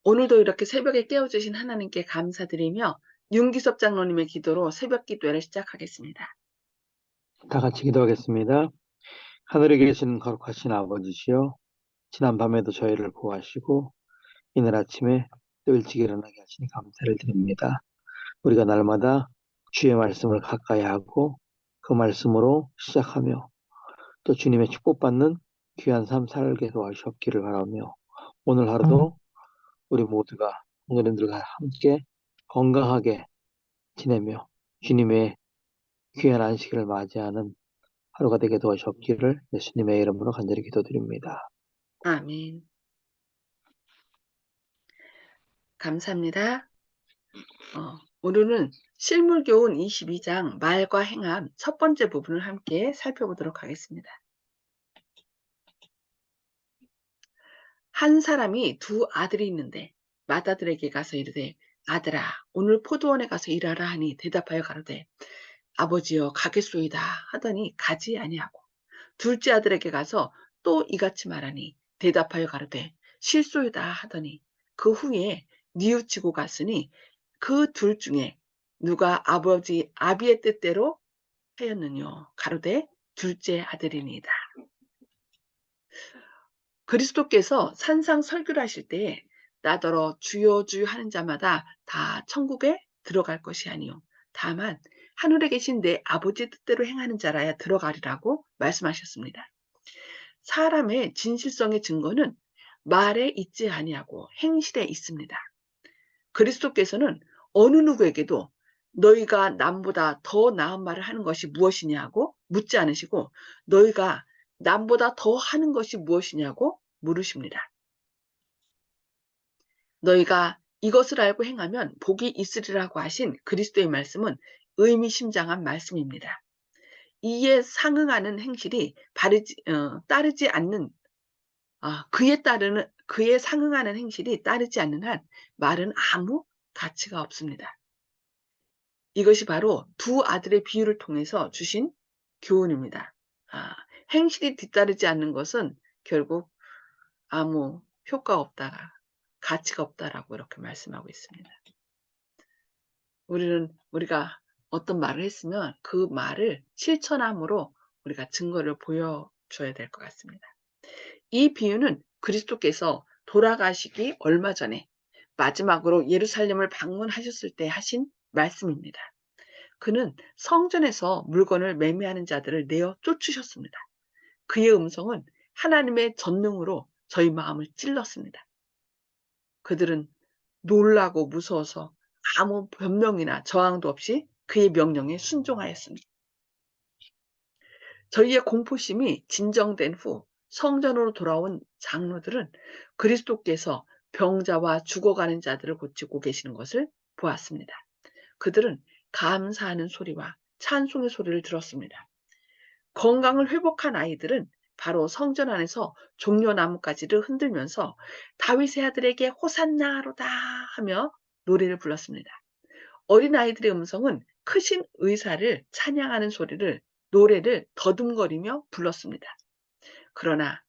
오늘도 이렇게 새벽에 깨워주신 하나님께 감사드리며 윤기섭 장로님의 기도로 새벽 기도회를 시작하겠습니다. 다 같이 기도하겠습니다. 하늘에 계신 거룩하신 아버지시여, 지난 밤에도 저희를 보호하시고 이날 아침에 또 일찍 일어나게 하시니 감사를 드립니다. 우리가 날마다 주의 말씀을 가까이 하고 그 말씀으로 시작하며 또 주님의 축복받는 귀한 삶 살게 도와주셨기를 바라며, 오늘 하루도 우리 모두가 성도님들과 함께 건강하게 지내며 주님의 귀한 안식일을 맞이하는 하루가 되게 도와주셨기를 예수님의 이름으로 간절히 기도드립니다. 아멘. 감사합니다. 오늘은 실물교훈 22장 말과 행함 첫 번째 부분을 함께 살펴보도록 하겠습니다. 한 사람이 두 아들이 있는데 맏아들에게 가서 이르되 아들아 오늘 포도원에 가서 일하라 하니 대답하여 가로되 아버지여 가겠소이다 하더니 가지 아니하고 둘째 아들에게 가서 또 이같이 말하니 대답하여 가로되 실소이다 하더니 그 후에 뉘우치고 갔으니 그 둘 중에 누가 아비의 뜻대로 하였느뇨 가로되 둘째 아들이니이다. 그리스도께서 산상 설교를 하실 때에 나더러 주여 주여 하는 자마다 다 천국에 들어갈 것이 아니요 다만 하늘에 계신 내 아버지 뜻대로 행하는 자라야 들어가리라고 말씀하셨습니다. 사람의 진실성의 증거는 말에 있지 아니하고 행실에 있습니다. 그리스도께서는 어느 누구에게도 너희가 남보다 더 나은 말을 하는 것이 무엇이냐고 묻지 않으시고 너희가 남보다 더 하는 것이 무엇이냐고 물으십니다. 너희가 이것을 알고 행하면 복이 있으리라고 하신 그리스도의 말씀은 의미심장한 말씀입니다. 이에 상응하는 행실이 따르지 않는 그에 상응하는 행실이 따르지 않는 한 말은 아무 가치가 없습니다. 이것이 바로 두 아들의 비유를 통해서 주신 교훈입니다. 행실이 뒤따르지 않는 것은 결국 아무 효과가 없다, 가치가 없다라고 이렇게 말씀하고 있습니다. 우리가 어떤 말을 했으면 그 말을 실천함으로 우리가 증거를 보여줘야 될 것 같습니다. 이 비유는 그리스도께서 돌아가시기 얼마 전에 마지막으로 예루살렘을 방문하셨을 때 하신 말씀입니다. 그는 성전에서 물건을 매매하는 자들을 내어 쫓으셨습니다. 그의 음성은 하나님의 전능으로 저희 마음을 찔렀습니다. 그들은 놀라고 무서워서 아무 변명이나 저항도 없이 그의 명령에 순종하였습니다. 저희의 공포심이 진정된 후 성전으로 돌아온 장로들은 그리스도께서 병자와 죽어가는 자들을 고치고 계시는 것을 보았습니다. 그들은 감사하는 소리와 찬송의 소리를 들었습니다. 건강을 회복한 아이들은 바로 성전 안에서 종려나무가지를 흔들면서 다윗의 아들에게 호산나로다 하며 노래를 불렀습니다. 어린아이들의 음성은 크신 의사를 찬양하는 노래를 더듬거리며 불렀습니다. 그러나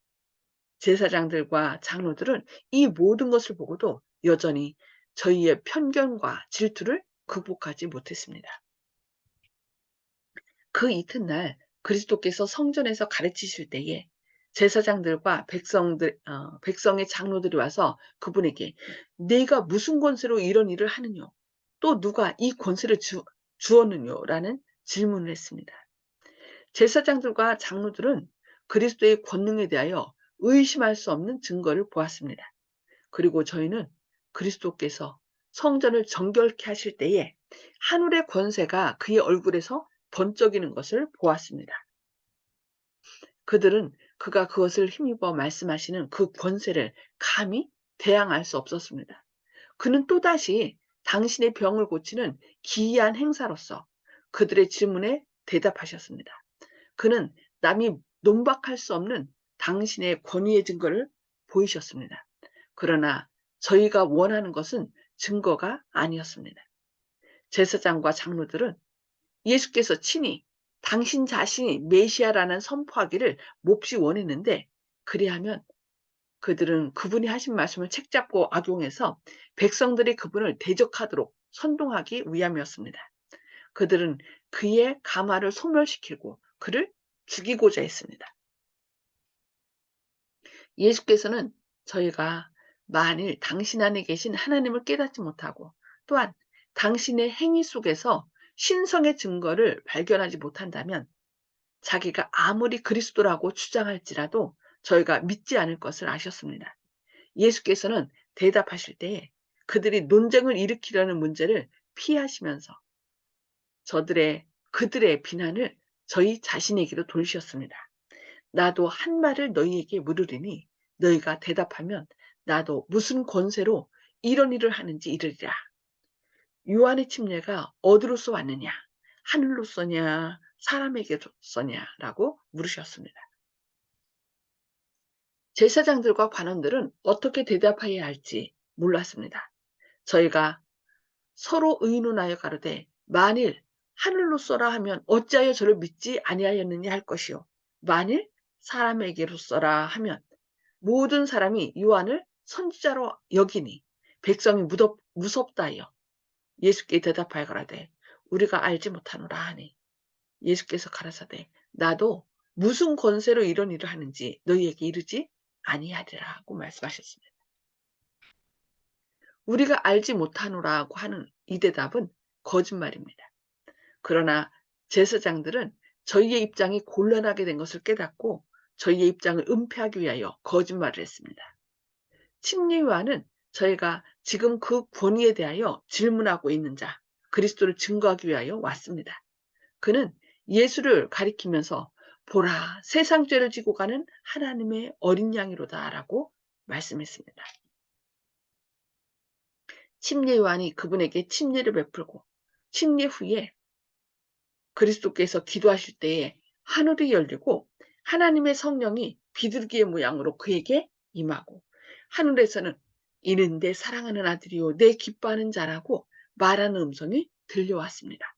제사장들과 장로들은 이 모든 것을 보고도 여전히 저희의 편견과 질투를 극복하지 못했습니다. 그 이튿날 그리스도께서 성전에서 가르치실 때에 제사장들과 백성의 장로들이 와서 그분에게 네가 무슨 권세로 이런 일을 하느뇨? 또 누가 이 권세를 주었느뇨? 라는 질문을 했습니다. 제사장들과 장로들은 그리스도의 권능에 대하여 의심할 수 없는 증거를 보았습니다. 그리고 저희는 그리스도께서 성전을 정결케 하실 때에 하늘의 권세가 그의 얼굴에서 번쩍이는 것을 보았습니다. 그들은 그가 그것을 힘입어 말씀하시는 그 권세를 감히 대항할 수 없었습니다. 그는 또다시 당신의 병을 고치는 기이한 행사로서 그들의 질문에 대답하셨습니다. 그는 남이 논박할 수 없는 당신의 권위의 증거를 보이셨습니다. 그러나 저희가 원하는 것은 증거가 아니었습니다. 제사장과 장로들은 예수께서 친히 당신 자신이 메시아라는 선포하기를 몹시 원했는데 그들은 그분이 하신 말씀을 책잡고 악용해서 백성들이 그분을 대적하도록 선동하기 위함이었습니다. 그들은 그의 가마를 소멸시키고 그를 죽이고자 했습니다. 예수께서는 저희가 만일 당신 안에 계신 하나님을 깨닫지 못하고 또한 당신의 행위 속에서 신성의 증거를 발견하지 못한다면 자기가 아무리 그리스도라고 주장할지라도 저희가 믿지 않을 것을 아셨습니다. 예수께서는 대답하실 때에 그들이 논쟁을 일으키려는 문제를 피하시면서 그들의 비난을 저희 자신에게로 돌리셨습니다. 나도 한 말을 너희에게 물으리니 너희가 대답하면 나도 무슨 권세로 이런 일을 하는지 이르리라. 요한의 침례가 어디로서 왔느냐? 하늘로서냐? 사람에게로서냐라고 물으셨습니다. 제사장들과 관원들은 어떻게 대답해야 할지 몰랐습니다. 저희가 서로 의논하여 가로되 만일 하늘로서라 하면 어찌하여 저를 믿지 아니하였느냐 할 것이요 만일 사람에게로서라 하면 모든 사람이 요한을 선지자로 여기니 백성이 무섭다 하여 예수께 대답하여 가라되 우리가 알지 못하노라 하니 예수께서 가라사대 나도 무슨 권세로 이런 일을 하는지 너희에게 이르지 아니하리라고 말씀하셨습니다. 우리가 알지 못하노라고 하는 이 대답은 거짓말입니다. 그러나 제사장들은 저희의 입장이 곤란하게 된 것을 깨닫고 저희의 입장을 은폐하기 위하여 거짓말을 했습니다. 침례 요한은 저희가 지금 그 권위에 대하여 질문하고 있는 자, 그리스도를 증거하기 위하여 왔습니다. 그는 예수를 가리키면서 보라, 세상 죄를 지고 가는 하나님의 어린 양이로다라고 말씀했습니다. 침례 요한이 그분에게 침례를 베풀고 침례 후에 그리스도께서 기도하실 때에 하늘이 열리고 하나님의 성령이 비둘기의 모양으로 그에게 임하고 하늘에서는 이는 내 사랑하는 아들이요 내 기뻐하는 자라고 말하는 음성이 들려왔습니다.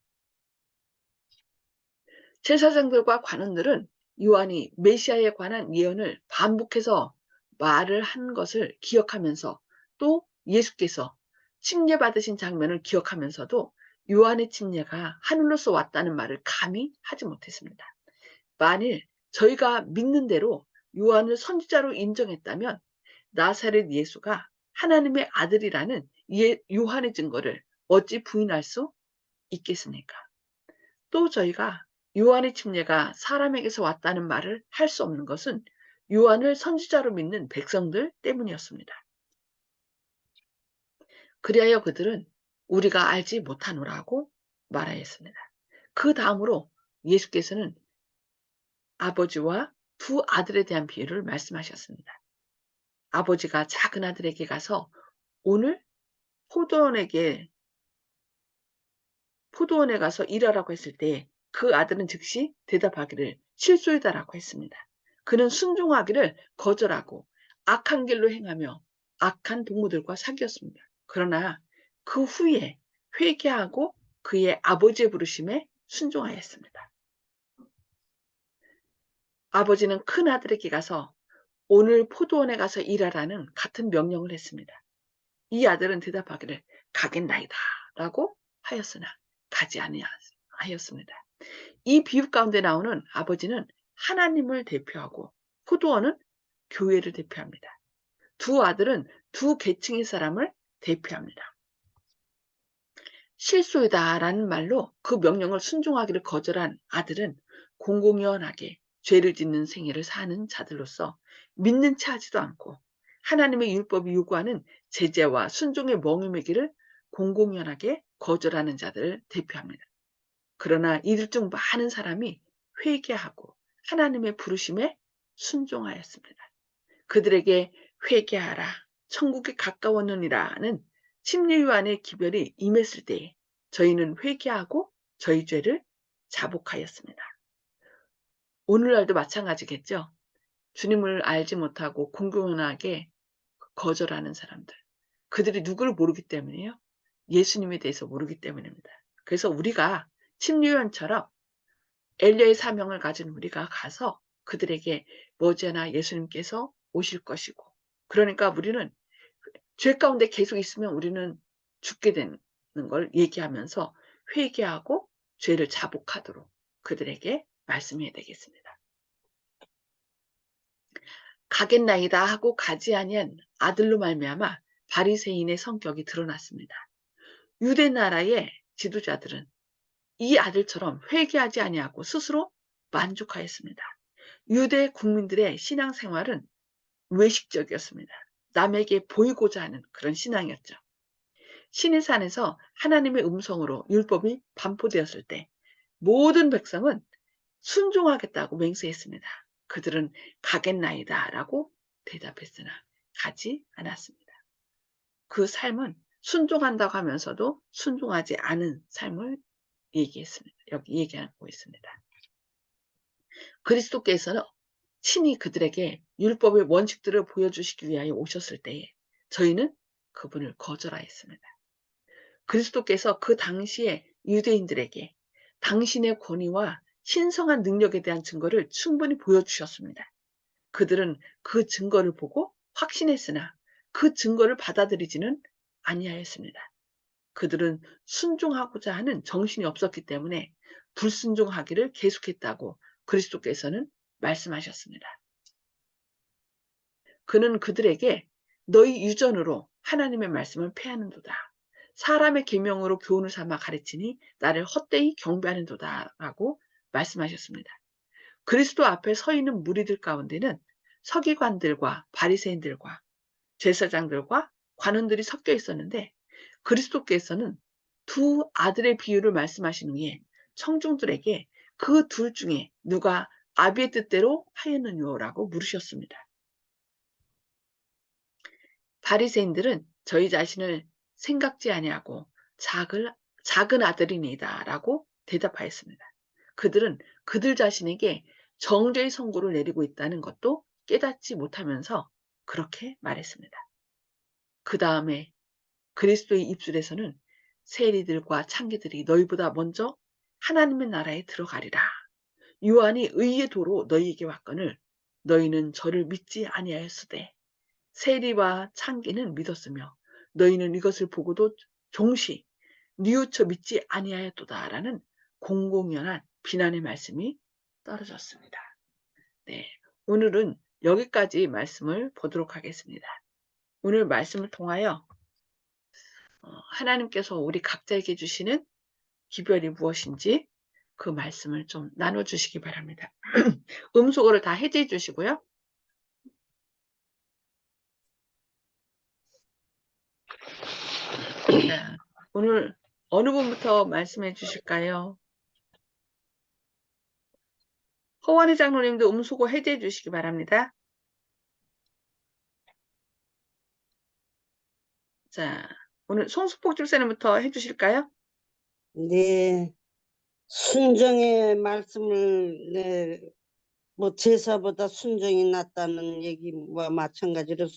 제사장들과 관원들은 요한이 메시아에 관한 예언을 반복해서 말을 한 것을 기억하면서 또 예수께서 침례 받으신 장면을 기억하면서도 요한의 침례가 하늘로서 왔다는 말을 감히 하지 못했습니다. 만일 저희가 믿는 대로 요한을 선지자로 인정했다면 나사렛 예수가 하나님의 아들이라는 요한의 증거를 어찌 부인할 수 있겠습니까? 또 저희가 요한의 침례가 사람에게서 왔다는 말을 할 수 없는 것은 요한을 선지자로 믿는 백성들 때문이었습니다. 그리하여 그들은 우리가 알지 못하노라고 말하였습니다. 그 다음으로 예수께서는 아버지와 두 아들에 대한 비유를 말씀하셨습니다. 아버지가 작은 아들에게 가서 오늘 포도원에 가서 일하라고 했을 때 그 아들은 즉시 대답하기를 실소이다라고 했습니다. 그는 순종하기를 거절하고 악한 길로 행하며 악한 동무들과 사귀었습니다. 그러나 그 후에 회개하고 그의 아버지의 부르심에 순종하였습니다. 아버지는 큰 아들에게 가서 오늘 포도원에 가서 일하라는 같은 명령을 했습니다. 이 아들은 대답하기를 가겠나이다 라고 하였으나 가지 아니하였습니다. 이 비유 가운데 나오는 아버지는 하나님을 대표하고 포도원은 교회를 대표합니다. 두 아들은 두 계층의 사람을 대표합니다. 실소이다라는 말로 그 명령을 순종하기를 거절한 아들은 공공연하게 죄를 짓는 생애를 사는 자들로서 믿는 체 하지도 않고 하나님의 율법이 요구하는 제재와 순종의 멍임이기를 공공연하게 거절하는 자들을 대표합니다. 그러나 이들 중 많은 사람이 회개하고 하나님의 부르심에 순종하였습니다. 그들에게 회개하라 천국에 가까웠느니라는 침례 요한의 기별이 임했을 때에 저희는 회개하고 저희 죄를 자복하였습니다. 오늘날도 마찬가지겠죠. 주님을 알지 못하고 공공연하게 거절하는 사람들. 그들이 누구를 모르기 때문이에요. 예수님에 대해서 모르기 때문입니다. 그래서 우리가 침례 요한처럼 엘리야의 사명을 가진 우리가 가서 그들에게 머지않아 예수님께서 오실 것이고 그러니까 우리는 죄 가운데 계속 있으면 우리는 죽게 되는 걸 얘기하면서 회개하고 죄를 자복하도록 그들에게 말씀해야 되겠습니다. 가겠나이다 하고 가지 아니한 아들로 말미암아 바리새인의 성격이 드러났습니다. 유대 나라의 지도자들은 이 아들처럼 회개하지 아니하고 스스로 만족하였습니다. 유대 국민들의 신앙생활은 외식적이었습니다. 남에게 보이고자 하는 그런 신앙이었죠. 시내산에서 하나님의 음성으로 율법이 반포되었을 때 모든 백성은 순종하겠다고 맹세했습니다. 그들은 가겠나이다 라고 대답했으나 가지 않았습니다. 그 삶은 순종한다고 하면서도 순종하지 않은 삶을 얘기했습니다. 여기 얘기하고 있습니다. 그리스도께서는 친히 그들에게 율법의 원칙들을 보여주시기 위하여 오셨을 때에 저희는 그분을 거절하였습니다. 그리스도께서 그 당시에 유대인들에게 당신의 권위와 신성한 능력에 대한 증거를 충분히 보여주셨습니다. 그들은 그 증거를 보고 확신했으나 그 증거를 받아들이지는 아니하였습니다. 그들은 순종하고자 하는 정신이 없었기 때문에 불순종하기를 계속했다고 그리스도께서는 말씀하셨습니다. 그는 그들에게 너희 유전으로 하나님의 말씀을 폐하는도다. 사람의 계명으로 교훈을 삼아 가르치니 나를 헛되이 경배하는도다 라고 말씀하셨습니다. 그리스도 앞에 서 있는 무리들 가운데는 서기관들과 바리새인들과 제사장들과 관원들이 섞여 있었는데 그리스도께서는 두 아들의 비유를 말씀하신 후에 청중들에게 그 둘 중에 누가 아비의 뜻대로 하였느냐라고 물으셨습니다. 바리새인들은 저희 자신을 생각지 아니하고 작은 아들이니다라고 대답하였습니다. 그들은 그들 자신에게 정죄의 선고를 내리고 있다는 것도 깨닫지 못하면서 그렇게 말했습니다. 그 다음에 그리스도의 입술에서는 세리들과 창기들이 너희보다 먼저 하나님의 나라에 들어가리라. 요한이 의의 도로 너희에게 왔거늘 너희는 저를 믿지 아니하였으되 세리와 창기는 믿었으며 너희는 이것을 보고도 종시 뉘우쳐 믿지 아니하였도다라는 공공연한 비난의 말씀이 떨어졌습니다. 네, 오늘은 여기까지 말씀을 보도록 하겠습니다. 오늘 말씀을 통하여 하나님께서 우리 각자에게 주시는 기별이 무엇인지 그 말씀을 좀 나눠주시기 바랍니다. 음소거를 다 해제해 주시고요. 자, 오늘 어느 분부터 말씀해 주실까요? 허원희 장로님도 음소거 해제해 주시기 바랍니다. 자, 오늘 송수폭 집사님부터 해주실까요? 네, 순정의 말씀을 뭐 제사보다 순정이 낫다는 얘기와 마찬가지로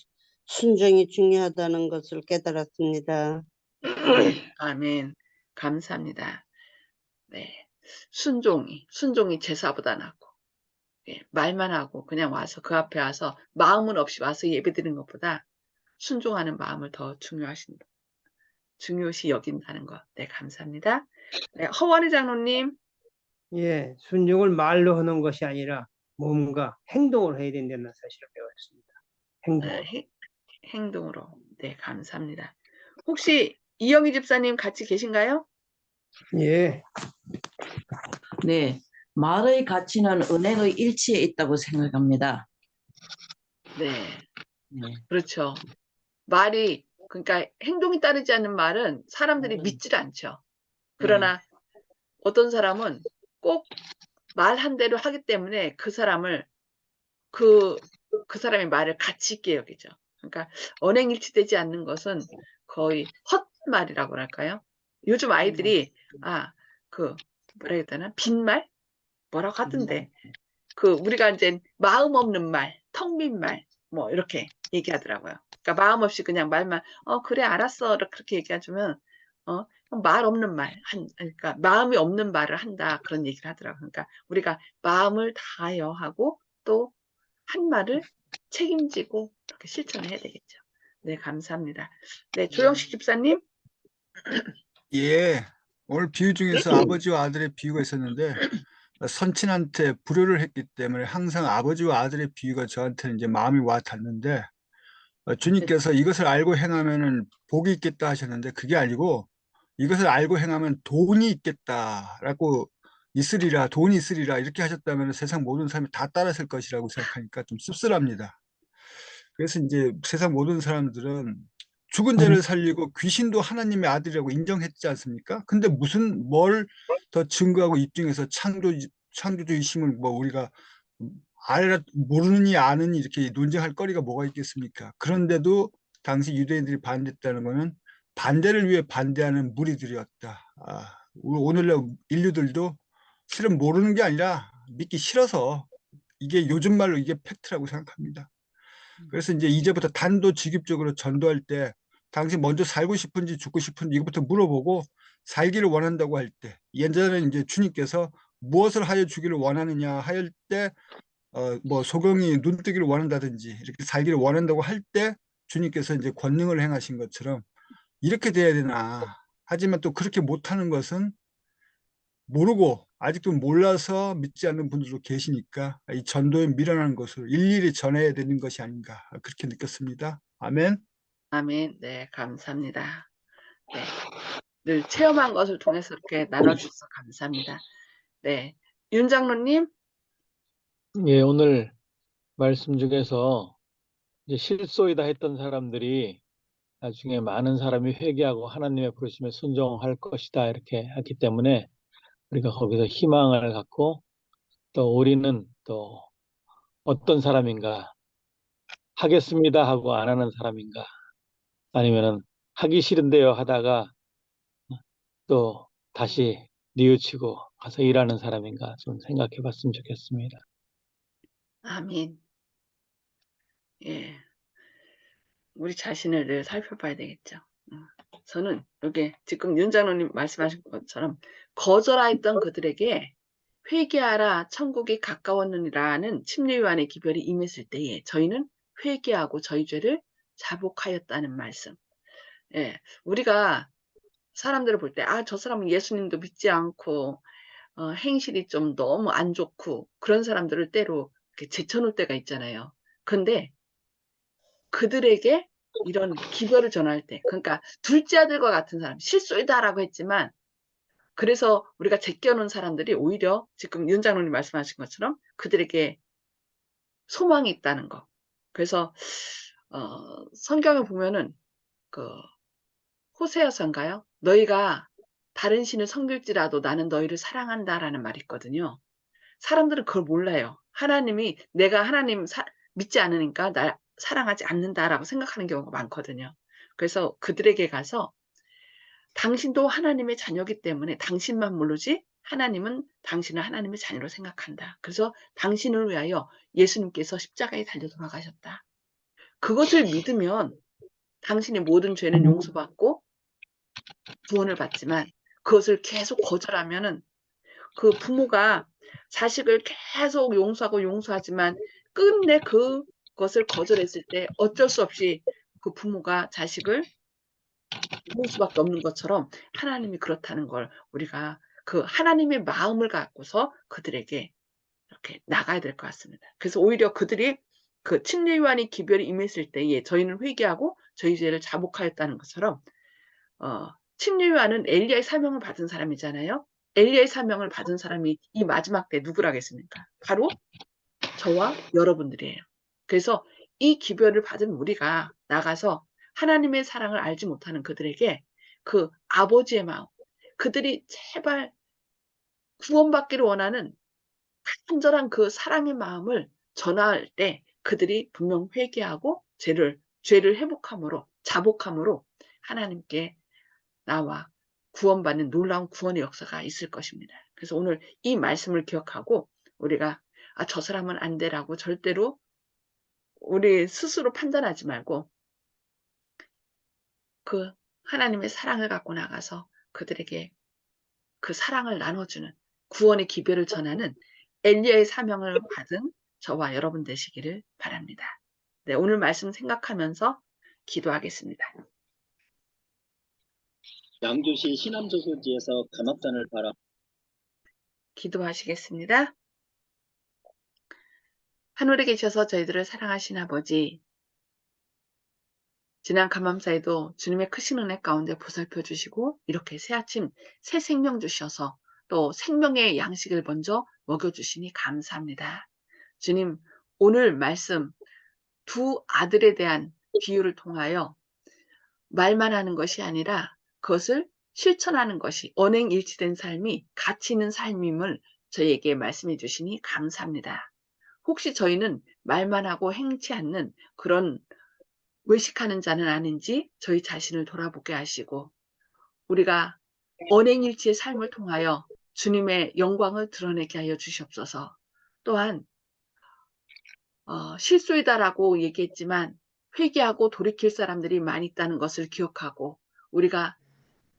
순정이 중요하다는 것을 깨달았습니다. 아멘. 감사합니다. 네, 순종이 제사보다 낫고, 예, 말만 하고 그냥 와서 그 앞에 와서 마음은 없이 와서 예배드리는 것보다 순종하는 마음을 더 중요시 여긴다는 것. 네, 감사합니다. 네, 허원희 장로님. 예, 순종을 말로 하는 것이 아니라 몸과 행동을 해야 된다는 사실을 배웠습니다. 행동으로. 행동으로. 네, 감사합니다. 혹시 이영희 집사님 같이 계신가요? 예, 네, 말의 가치는 은행의 일치에 있다고 생각합니다. 네, 네, 그렇죠. 말이, 그러니까 행동이 따르지 않는 말은 사람들이 믿질 않죠. 그러나 어떤 사람은 꼭 말한 대로 하기 때문에 그 사람을, 그 사람의 말을 가치 있게 여기죠. 그러니까 언행일치되지 않는 것은 거의 헛말이라고 할까요? 요즘 아이들이, 뭐라 해야 되나? 빈말? 뭐라고 하던데. 우리가 이제 마음 없는 말, 텅 빈 말, 뭐, 이렇게 얘기하더라고요. 그러니까 마음 없이 그냥 말만, 그래, 알았어. 그렇게 얘기해주면, 말 없는 말, 그러니까 마음이 없는 말을 한다. 그런 얘기를 하더라고요. 그러니까 우리가 마음을 다하여 하고 또 한 말을 책임지고 이렇게 실천해야 되겠죠. 네, 감사합니다. 네, 조영식 집사님. 예, 오늘 비유 중에서 아버지와 아들의 비유가 있었는데 선친한테 불효를 했기 때문에 항상 아버지와 아들의 비유가 저한테는 이제 마음이 와 닿는데 주님께서 이것을 알고 행하면은 복이 있겠다 하셨는데 그게 아니고 이것을 알고 행하면 돈이 있겠다라고 돈이 있으리라 이렇게 하셨다면 세상 모든 사람이 다 따랐을 것이라고 생각하니까 좀 씁쓸합니다. 그래서 이제 세상 모든 사람들은 죽은 자를 살리고 귀신도 하나님의 아들이라고 인정했지 않습니까? 근데 뭘 더 증거하고 입증해서 창조주의심을 뭐 우리가 모르느니 아느니 이렇게 논쟁할 거리가 뭐가 있겠습니까? 그런데도 당시 유대인들이 반대했다는 것은 반대를 위해 반대하는 무리들이었다. 오늘날 인류들도 실은 모르는 게 아니라 믿기 싫어서 이게 요즘 말로 이게 팩트라고 생각합니다. 그래서 이제부터 단도직입적으로 전도할 때 당신 먼저 살고 싶은지 죽고 싶은지 이것부터 물어보고 살기를 원한다고 할 때 예전에는 이제 주님께서 무엇을 하여 주기를 원하느냐 할 때 뭐 소경이 눈뜨기를 원한다든지 이렇게 살기를 원한다고 할 때 주님께서 이제 권능을 행하신 것처럼 이렇게 돼야 되나. 하지만 또 그렇게 못하는 것은 모르고 아직도 몰라서 믿지 않는 분들도 계시니까 이 전도에 미련한 것을 일일이 전해야 되는 것이 아닌가 그렇게 느꼈습니다. 아멘. 아멘. 네, 감사합니다. 네, 늘 체험한 것을 통해서 이렇게 나눠주셔서 감사합니다. 네, 윤 장로님. 예, 오늘 말씀 중에서 이제 실소이다 했던 사람들이 나중에 많은 사람이 회개하고 하나님의 부르심에 순종할 것이다 이렇게 했기 때문에 우리가 거기서 희망을 갖고 또 우리는 또 어떤 사람인가 하겠습니다 하고 안 하는 사람인가 아니면은 하기 싫은데요 하다가 또 다시 뉘우치고 가서 일하는 사람인가 좀 생각해 봤으면 좋겠습니다. 아멘. 예, 우리 자신을 늘 살펴봐야 되겠죠. 저는 여기 지금 윤 장로님 말씀하신 것처럼 거절하였던 그들에게 회개하라 천국이 가까웠느니라는 침례요한의 기별이 임했을 때에 저희는 회개하고 저희 죄를 자복하였다는 말씀. 예, 우리가 사람들을 볼 때 저 사람은 예수님도 믿지 않고 행실이 좀 너무 안 좋고 그런 사람들을 때로 이렇게 제쳐놓을 때가 있잖아요. 근데 그들에게 이런 기별을 전할 때, 그러니까 둘째 아들과 같은 사람, 실소이다라고 했지만, 그래서 우리가 제껴놓은 사람들이 오히려 지금 윤 장로님 말씀하신 것처럼 그들에게 소망이 있다는 거. 그래서 성경을 보면은 그 호세아서인가요? 너희가 다른 신을 섬길지라도 나는 너희를 사랑한다라는 말이 있거든요. 사람들은 그걸 몰라요. 하나님이 내가 하나님 믿지 않으니까 날 사랑하지 않는다라고 생각하는 경우가 많거든요. 그래서 그들에게 가서 당신도 하나님의 자녀이기 때문에 당신만 모르지 하나님은 당신을 하나님의 자녀로 생각한다. 그래서 당신을 위하여 예수님께서 십자가에 달려 돌아가셨다. 그것을 믿으면 당신의 모든 죄는 용서받고 구원을 받지만 그것을 계속 거절하면은 그 부모가 자식을 계속 용서하지만 끝내 그것을 거절했을 때 어쩔 수 없이 그 부모가 자식을 죽을 수밖에 없는 것처럼 하나님이 그렇다는 걸 우리가 그 하나님의 마음을 갖고서 그들에게 이렇게 나가야 될 것 같습니다. 그래서 오히려 그들이 그 침례요한의 기별이 임했을 때에 저희는 회개하고 저희 죄를 자복하였다는 것처럼 침례요한은 엘리야의 사명을 받은 사람이잖아요. 엘리야의 사명을 받은 사람이 이 마지막 때 누구라겠습니까? 바로 저와 여러분들이에요. 그래서 이 기별을 받은 우리가 나가서 하나님의 사랑을 알지 못하는 그들에게 그 아버지의 마음, 그들이 제발 구원받기를 원하는 간절한 그 사랑의 마음을 전할 때 그들이 분명 회개하고 죄를 회복함으로 자복함으로 하나님께 나와 구원받는 놀라운 구원의 역사가 있을 것입니다. 그래서 오늘 이 말씀을 기억하고 우리가 저 사람은 안 돼라고 절대로 우리 스스로 판단하지 말고 그 하나님의 사랑을 갖고 나가서 그들에게 그 사랑을 나눠주는 구원의 기별을 전하는 엘리야의 사명을 받은 저와 여러분 되시기를 바랍니다. 네, 오늘 말씀 생각하면서 기도하겠습니다. 양주시 신암조소지에서 감압단을 바라 기도하시겠습니다. 하늘에 계셔서 저희들을 사랑하신 아버지, 지난 감암사에도 주님의 크신 은혜 가운데 보살펴 주시고 이렇게 새 아침 새 생명 주셔서 또 생명의 양식을 먼저 먹여주시니 감사합니다. 주님, 오늘 말씀 두 아들에 대한 비유를 통하여 말만 하는 것이 아니라 그것을 실천하는 것이 언행일치된 삶이 가치 있는 삶임을 저희에게 말씀해 주시니 감사합니다. 혹시 저희는 말만 하고 행치 않는 그런 외식하는 자는 아닌지 저희 자신을 돌아보게 하시고 우리가 언행일치의 삶을 통하여 주님의 영광을 드러내게 하여 주시옵소서. 또한 실수이다라고 얘기했지만 회개하고 돌이킬 사람들이 많이 있다는 것을 기억하고 우리가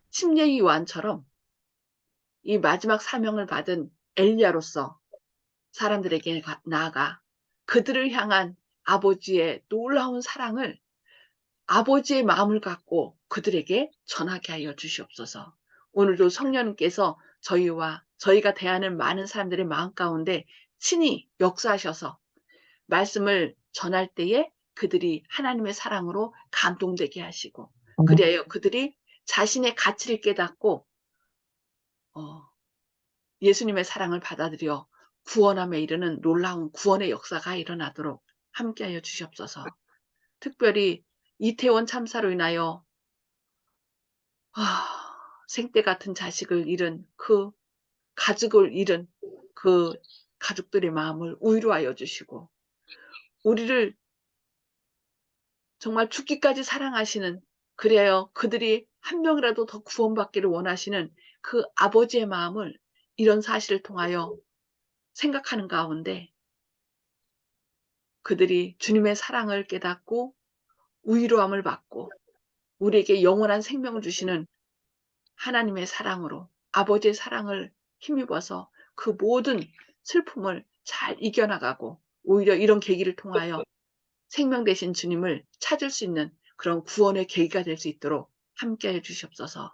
침례 요한처럼 이 마지막 사명을 받은 엘리야로서 사람들에게 나아가 그들을 향한 아버지의 놀라운 사랑을 아버지의 마음을 갖고 그들에게 전하게 하여 주시옵소서. 오늘도 성령님께서 저희가 대하는 많은 사람들의 마음 가운데 친히 역사하셔서 말씀을 전할 때에 그들이 하나님의 사랑으로 감동되게 하시고 그리하여 그들이 자신의 가치를 깨닫고 예수님의 사랑을 받아들여 구원함에 이르는 놀라운 구원의 역사가 일어나도록 함께하여 주시옵소서. 특별히 이태원 참사로 인하여 생때 같은 자식을 잃은 그 가족을 잃은 그 가족들의 마음을 위로하여 주시고 우리를 정말 죽기까지 사랑하시는 그래야 그들이 한 명이라도 더 구원받기를 원하시는 그 아버지의 마음을 이런 사실을 통하여 생각하는 가운데 그들이 주님의 사랑을 깨닫고 위로함을 받고 우리에게 영원한 생명을 주시는 하나님의 사랑으로 아버지의 사랑을 힘입어서 그 모든 슬픔을 잘 이겨나가고 오히려 이런 계기를 통하여 생명 되신 주님을 찾을 수 있는 그런 구원의 계기가 될 수 있도록 함께해 주시옵소서.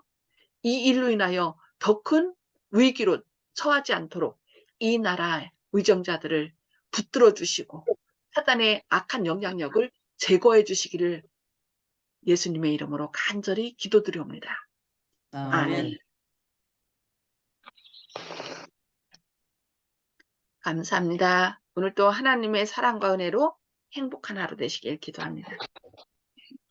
이 일로 인하여 더 큰 위기로 처하지 않도록 이 나라의 위정자들을 붙들어 주시고 사단의 악한 영향력을 제거해 주시기를 예수님의 이름으로 간절히 기도드리옵니다. 아멘. 감사합니다. 오늘 또 하나님의 사랑과 은혜로 행복한 하루 되시길 기도합니다.